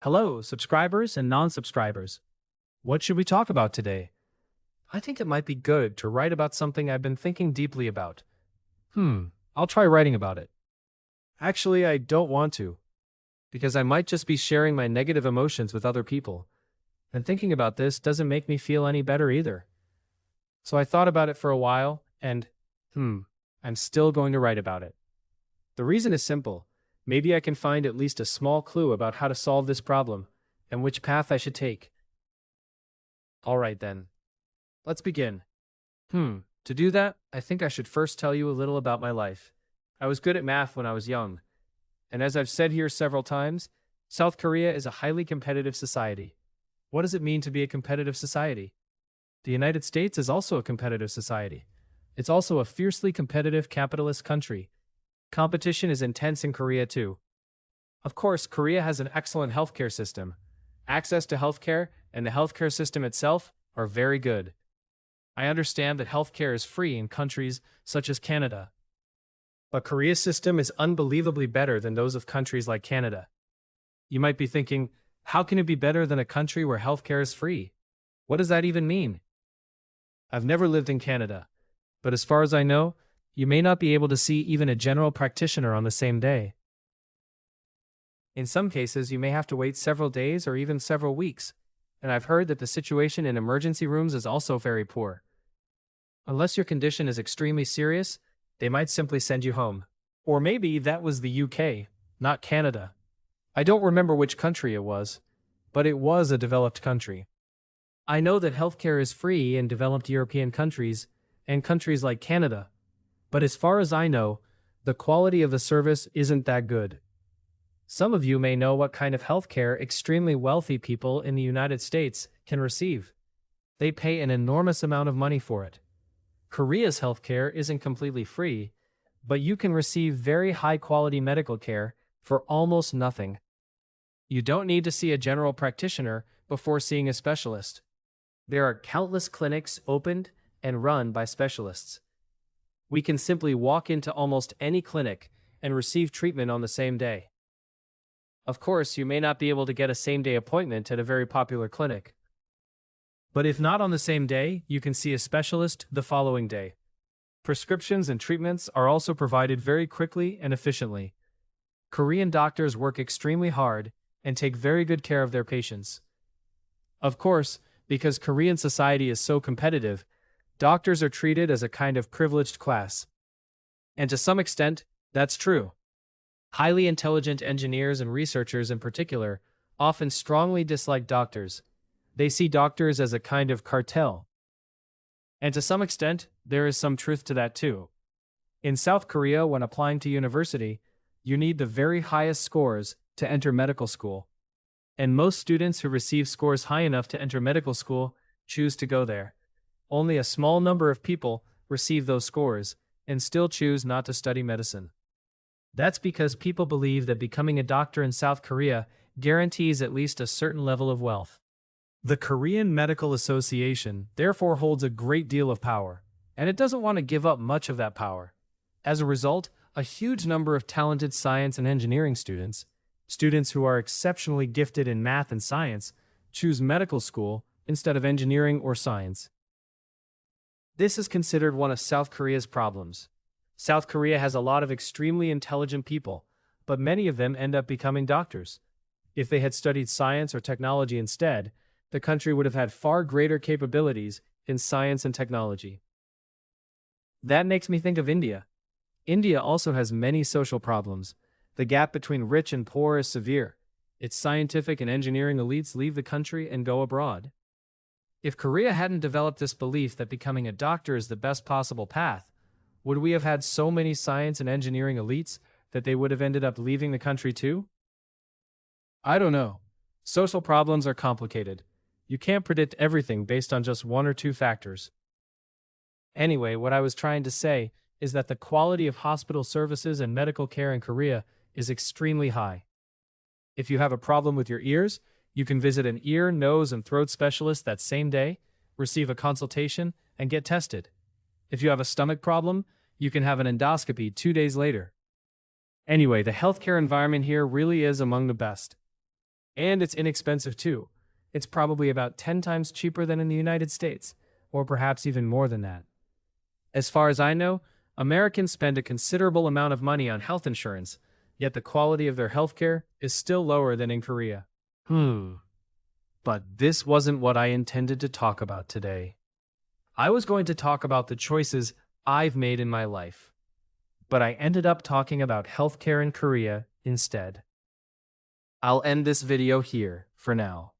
Hello, subscribers and non-subscribers. What should we talk about today? I think it might be good to write about something I've been thinking deeply about. I'll try writing about it. Actually, I don't want to, because I might just be sharing my negative emotions with other people, and thinking about this doesn't make me feel any better either. So I thought about it for a while, and, I'm still going to write about it. The reason is simple. Maybe I can find at least a small clue about how to solve this problem, and which path I should take. Alright then. Let's begin. To do that, I think I should first tell you a little about my life. I was good at math when I was young. And as I've said here several times, South Korea is a highly competitive society. What does it mean to be a competitive society? The United States is also a competitive society. It's also a fiercely competitive capitalist country. Competition is intense in Korea too. Of course, Korea has an excellent healthcare system. Access to healthcare and the healthcare system itself are very good. I understand that healthcare is free in countries such as Canada. But Korea's system is unbelievably better than those of countries like Canada. You might be thinking, how can it be better than a country where healthcare is free? What does that even mean? I've never lived in Canada, but as far as I know, you may not be able to see even a general practitioner on the same day. In some cases, you may have to wait several days or even several weeks, and I've heard that the situation in emergency rooms is also very poor. Unless your condition is extremely serious, they might simply send you home. Or maybe that was the UK, not Canada. I don't remember which country it was, but it was a developed country. I know that healthcare is free in developed European countries and countries like Canada, but as far as I know, the quality of the service isn't that good. Some of you may know what kind of healthcare extremely wealthy people in the United States can receive. They pay an enormous amount of money for it. Korea's healthcare isn't completely free, but you can receive very high-quality medical care for almost nothing. You don't need to see a general practitioner before seeing a specialist. There are countless clinics opened and run by specialists. We can simply walk into almost any clinic and receive treatment on the same day. Of course, you may not be able to get a same-day appointment at a very popular clinic. But if not on the same day, you can see a specialist the following day. Prescriptions and treatments are also provided very quickly and efficiently. Korean doctors work extremely hard and take very good care of their patients. Of course, because Korean society is so competitive, doctors are treated as a kind of privileged class. And to some extent, that's true. Highly intelligent engineers and researchers in particular often strongly dislike doctors. They see doctors as a kind of cartel. And to some extent, there is some truth to that too. In South Korea, when applying to university, you need the very highest scores to enter medical school. And most students who receive scores high enough to enter medical school choose to go there. Only a small number of people receive those scores and still choose not to study medicine. That's because people believe that becoming a doctor in South Korea guarantees at least a certain level of wealth. The Korean Medical Association therefore holds a great deal of power, and it doesn't want to give up much of that power. As a result, a huge number of talented science and engineering students who are exceptionally gifted in math and science, choose medical school instead of engineering or science. This is considered one of South Korea's problems. South Korea has a lot of extremely intelligent people, but many of them end up becoming doctors. If they had studied science or technology instead, the country would have had far greater capabilities in science and technology. That makes me think of India. India also has many social problems. The gap between rich and poor is severe. Its scientific and engineering elites leave the country and go abroad. If Korea hadn't developed this belief that becoming a doctor is the best possible path, would we have had so many science and engineering elites that they would have ended up leaving the country too? I don't know. Social problems are complicated. You can't predict everything based on just one or two factors. Anyway, what I was trying to say is that the quality of hospital services and medical care in Korea is extremely high. If you have a problem with your ears, you can visit an ear, nose, and throat specialist that same day, receive a consultation, and get tested. If you have a stomach problem, you can have an endoscopy 2 days later. Anyway, the healthcare environment here really is among the best. And it's inexpensive too. It's probably about 10 times cheaper than in the United States, or perhaps even more than that. As far as I know, Americans spend a considerable amount of money on health insurance, yet the quality of their healthcare is still lower than in Korea. But this wasn't what I intended to talk about today. I was going to talk about the choices I've made in my life, but I ended up talking about healthcare in Korea instead. I'll end this video here for now.